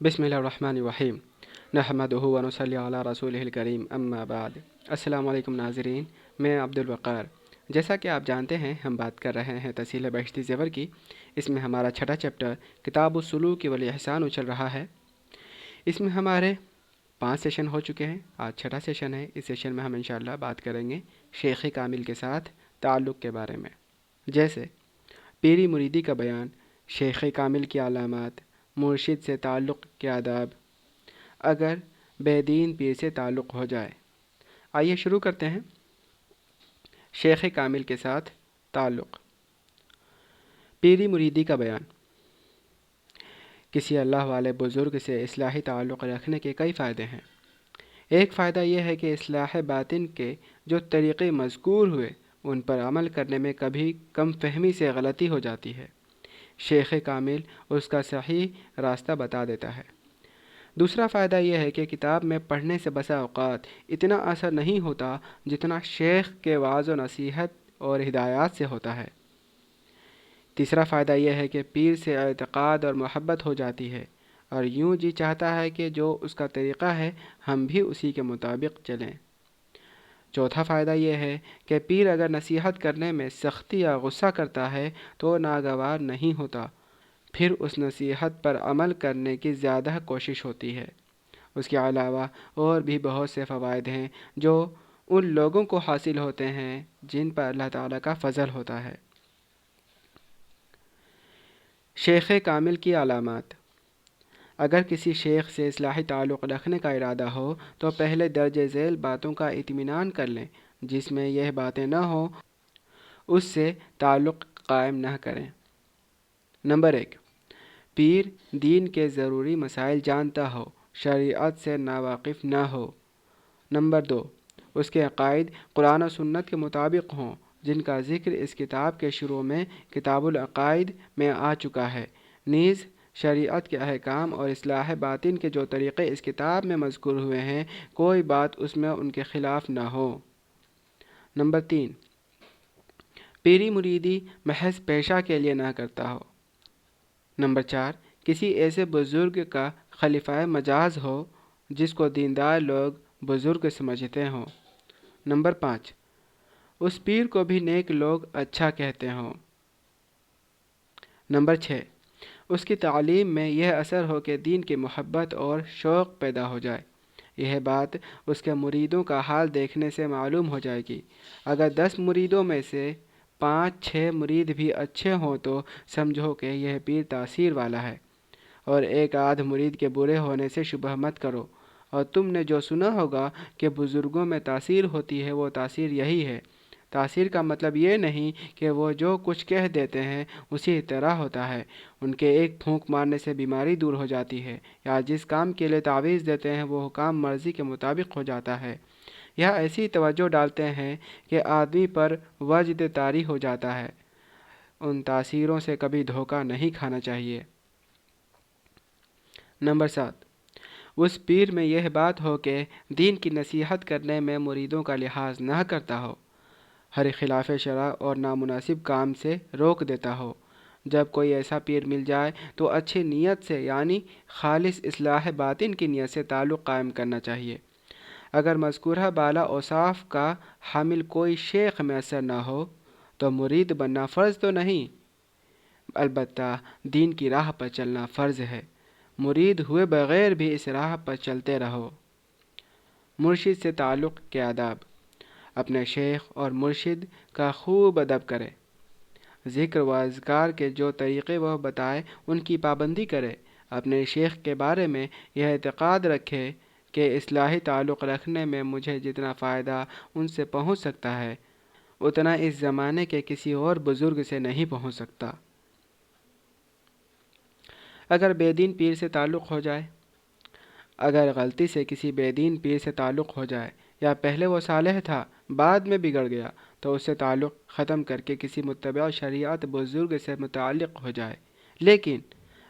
بسم اللہ الرحمن الرحیم نحمدہ و نصلی علی رسولہ الکریم اما بعد۔ السلام علیکم ناظرین، میں عبد الوقار۔ جیسا کہ آپ جانتے ہیں ہم بات کر رہے ہیں تحصیل بہشتی زیور کی۔ اس میں ہمارا چھٹا چیپٹر کتاب السلوک والاحسان چل رہا ہے۔ اس میں ہمارے 5 سیشن ہو چکے ہیں، آج چھٹا سیشن ہے۔ اس سیشن میں ہم انشاءاللہ بات کریں گے شیخ کامل کے ساتھ تعلق کے بارے میں، جیسے پیری مریدی کا بیان، شیخ کامل کی علامات، مرشد سے تعلق کے آداب، اگر بے دین پیر سے تعلق ہو جائے۔ آئیے شروع کرتے ہیں۔ شیخ کامل کے ساتھ تعلق۔ پیری مریدی کا بیان۔ کسی اللہ والے بزرگ سے اصلاحی تعلق رکھنے کے کئی فائدے ہیں۔ ایک فائدہ یہ ہے کہ اصلاح باطن کے جو طریقے مذکور ہوئے ان پر عمل کرنے میں کبھی کم فہمی سے غلطی ہو جاتی ہے، شیخ کامل اس کا صحیح راستہ بتا دیتا ہے۔ دوسرا فائدہ یہ ہے کہ کتاب میں پڑھنے سے بسا اوقات اتنا اثر نہیں ہوتا جتنا شیخ کے وعظ و نصیحت اور ہدایات سے ہوتا ہے۔ تیسرا فائدہ یہ ہے کہ پیر سے اعتقاد اور محبت ہو جاتی ہے اور یوں جی چاہتا ہے کہ جو اس کا طریقہ ہے ہم بھی اسی کے مطابق چلیں۔ چوتھا فائدہ یہ ہے کہ پیر اگر نصیحت کرنے میں سختی یا غصہ کرتا ہے تو ناگوار نہیں ہوتا، پھر اس نصیحت پر عمل کرنے کی زیادہ کوشش ہوتی ہے۔ اس کے علاوہ اور بھی بہت سے فوائد ہیں جو ان لوگوں کو حاصل ہوتے ہیں جن پر اللہ تعالیٰ کا فضل ہوتا ہے۔ شیخ کامل کی علامات۔ اگر کسی شیخ سے اصلاحی تعلق رکھنے کا ارادہ ہو تو پہلے درج ذیل باتوں کا اطمینان کر لیں۔ جس میں یہ باتیں نہ ہوں اس سے تعلق قائم نہ کریں۔ نمبر 1، پیر دین کے ضروری مسائل جانتا ہو، شریعت سے ناواقف نہ ہو۔ نمبر 2، اس کے عقائد قرآن و سنت کے مطابق ہوں، جن کا ذکر اس کتاب کے شروع میں کتاب العقائد میں آ چکا ہے، نیز شریعت کے احکام اور اصلاح باطن کے جو طریقے اس کتاب میں مذکور ہوئے ہیں کوئی بات اس میں ان کے خلاف نہ ہو۔ نمبر 3، پیری مریدی محض پیشہ کے لیے نہ کرتا ہو۔ نمبر 4، کسی ایسے بزرگ کا خلیفہ مجاز ہو جس کو دیندار لوگ بزرگ سمجھتے ہوں۔ نمبر 5، اس پیر کو بھی نیک لوگ اچھا کہتے ہوں۔ نمبر 6، اس کی تعلیم میں یہ اثر ہو کہ دین کی محبت اور شوق پیدا ہو جائے۔ یہ بات اس کے مریدوں کا حال دیکھنے سے معلوم ہو جائے گی۔ اگر 10 مریدوں میں سے 5-6 مرید بھی اچھے ہوں تو سمجھو کہ یہ پیر تاثیر والا ہے، اور ایک آدھ مرید کے برے ہونے سے شبہ مت کرو۔ اور تم نے جو سنا ہوگا کہ بزرگوں میں تاثیر ہوتی ہے وہ تاثیر یہی ہے۔ تاثیر کا مطلب یہ نہیں کہ وہ جو کچھ کہہ دیتے ہیں اسی طرح ہوتا ہے۔ ان کے ایک پھونک مارنے سے بیماری دور ہو جاتی ہے، یا جس کام کے لیے تعویذ دیتے ہیں وہ کام مرضی کے مطابق ہو جاتا ہے، یا ایسی توجہ ڈالتے ہیں کہ آدمی پر وجد طاری ہو جاتا ہے۔ ان تاثیروں سے کبھی دھوکہ نہیں کھانا چاہیے۔ نمبر 7، اس پیر میں یہ بات ہو کہ دین کی نصیحت کرنے میں مریدوں کا لحاظ نہ کرتا ہو، ہر خلاف شرع اور نامناسب کام سے روک دیتا ہو۔ جب کوئی ایسا پیر مل جائے تو اچھی نیت سے یعنی خالص اصلاح باطن کی نیت سے تعلق قائم کرنا چاہیے۔ اگر مذکورہ بالا اوصاف کا حامل کوئی شیخ میسر نہ ہو تو مرید بننا فرض تو نہیں، البتہ دین کی راہ پر چلنا فرض ہے۔ مرید ہوئے بغیر بھی اس راہ پر چلتے رہو۔ مرشد سے تعلق کے آداب۔ اپنے شیخ اور مرشد کا خوب ادب کرے، ذکر و اذکار کے جو طریقے وہ بتائے ان کی پابندی کرے۔ اپنے شیخ کے بارے میں یہ اعتقاد رکھے کہ اصلاحی تعلق رکھنے میں مجھے جتنا فائدہ ان سے پہنچ سکتا ہے اتنا اس زمانے کے کسی اور بزرگ سے نہیں پہنچ سکتا۔ اگر بے دین پیر سے تعلق ہو جائے۔ اگر غلطی سے کسی بے دین پیر سے تعلق ہو جائے، یا پہلے وہ صالح تھا بعد میں بگڑ گیا، تو اس سے تعلق ختم کر کے کسی متبع شریعت بزرگ سے متعلق ہو جائے۔ لیکن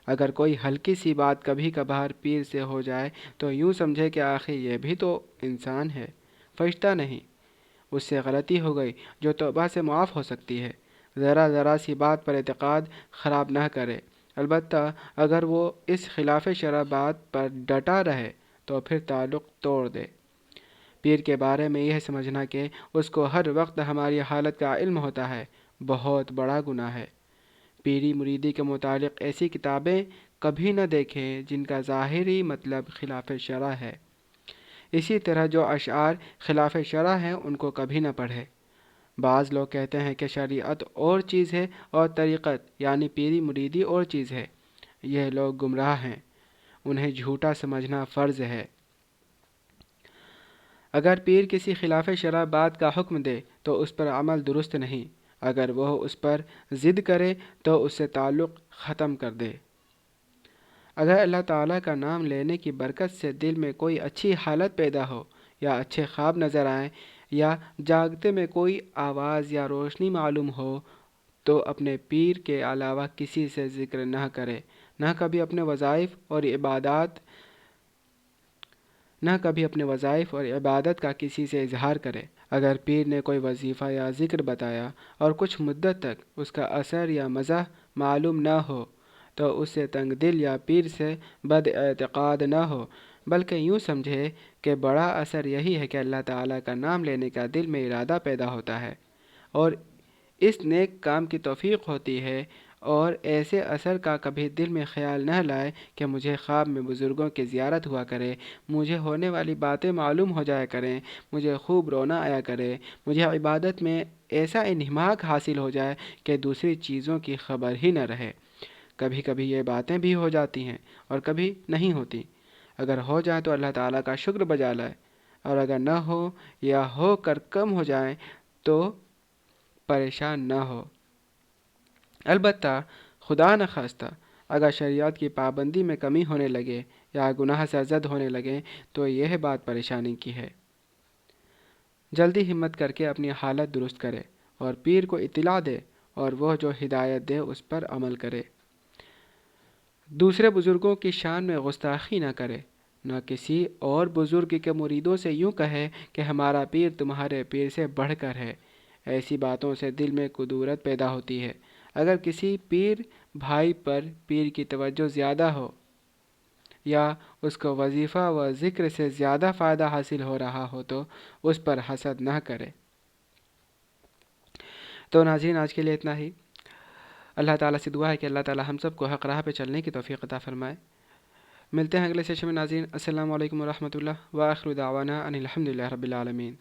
اگر کوئی ہلکی سی بات کبھی کبھار پیر سے ہو جائے تو یوں سمجھے کہ آخر یہ بھی تو انسان ہے، فرشتہ نہیں۔ اس سے غلطی ہو گئی جو توبہ سے معاف ہو سکتی ہے۔ ذرا ذرا سی بات پر اعتقاد خراب نہ کرے، البتہ اگر وہ اس خلاف شرع بات پر ڈٹا رہے تو پھر تعلق توڑ دے۔ پیر کے بارے میں یہ سمجھنا کہ اس کو ہر وقت ہماری حالت کا علم ہوتا ہے بہت بڑا گناہ ہے۔ پیری مریدی کے متعلق ایسی کتابیں کبھی نہ دیکھیں جن کا ظاہری مطلب خلاف شرع ہے۔ اسی طرح جو اشعار خلاف شرع ہیں ان کو کبھی نہ پڑھے۔ بعض لوگ کہتے ہیں کہ شریعت اور چیز ہے اور طریقت یعنی پیری مریدی اور چیز ہے۔ یہ لوگ گمراہ ہیں، انہیں جھوٹا سمجھنا فرض ہے۔ اگر پیر کسی خلاف شرع بات کا حکم دے تو اس پر عمل درست نہیں، اگر وہ اس پر ضد کرے تو اس سے تعلق ختم کر دے۔ اگر اللہ تعالیٰ کا نام لینے کی برکت سے دل میں کوئی اچھی حالت پیدا ہو یا اچھے خواب نظر آئیں یا جاگتے میں کوئی آواز یا روشنی معلوم ہو تو اپنے پیر کے علاوہ کسی سے ذکر نہ کرے، نہ کبھی اپنے وظائف اور عبادت کا کسی سے اظہار کرے۔ اگر پیر نے کوئی وظیفہ یا ذکر بتایا اور کچھ مدت تک اس کا اثر یا مزہ معلوم نہ ہو تو اس سے تنگ دل یا پیر سے بد اعتقاد نہ ہو، بلکہ یوں سمجھے کہ بڑا اثر یہی ہے کہ اللہ تعالیٰ کا نام لینے کا دل میں ارادہ پیدا ہوتا ہے اور اس نیک کام کی توفیق ہوتی ہے، اور ایسے اثر کا کبھی دل میں خیال نہ لائے کہ مجھے خواب میں بزرگوں کی زیارت ہوا کرے، مجھے ہونے والی باتیں معلوم ہو جایا کریں، مجھے خوب رونا آیا کرے، مجھے عبادت میں ایسا انہماک حاصل ہو جائے کہ دوسری چیزوں کی خبر ہی نہ رہے۔ کبھی کبھی یہ باتیں بھی ہو جاتی ہیں اور کبھی نہیں ہوتی۔ اگر ہو جائیں تو اللہ تعالیٰ کا شکر بجا لائے، اور اگر نہ ہو یا ہو کر کم ہو جائیں تو پریشان نہ ہو۔ البتہ خدا نخواستہ اگر شریعت کی پابندی میں کمی ہونے لگے یا گناہ سرزد ہونے لگے تو یہ بات پریشانی کی ہے۔ جلدی ہمت کر کے اپنی حالت درست کرے اور پیر کو اطلاع دے اور وہ جو ہدایت دے اس پر عمل کرے۔ دوسرے بزرگوں کی شان میں گستاخی نہ کرے، نہ کسی اور بزرگ کے مریدوں سے یوں کہے کہ ہمارا پیر تمہارے پیر سے بڑھ کر ہے۔ ایسی باتوں سے دل میں کدورت پیدا ہوتی ہے۔ اگر کسی پیر بھائی پر پیر کی توجہ زیادہ ہو یا اس کو وظیفہ و ذکر سے زیادہ فائدہ حاصل ہو رہا ہو تو اس پر حسد نہ کرے۔ تو ناظرین، آج کے لیے اتنا ہی۔ اللہ تعالیٰ سے دعا ہے کہ اللہ تعالیٰ ہم سب کو حق راہ پہ چلنے کی توفیق عطا فرمائے۔ ملتے ہیں اگلے سیشن میں ناظرین۔ السلام علیکم ورحمۃ اللہ، وآخر دعوانا ان الحمد للہ رب العالمین۔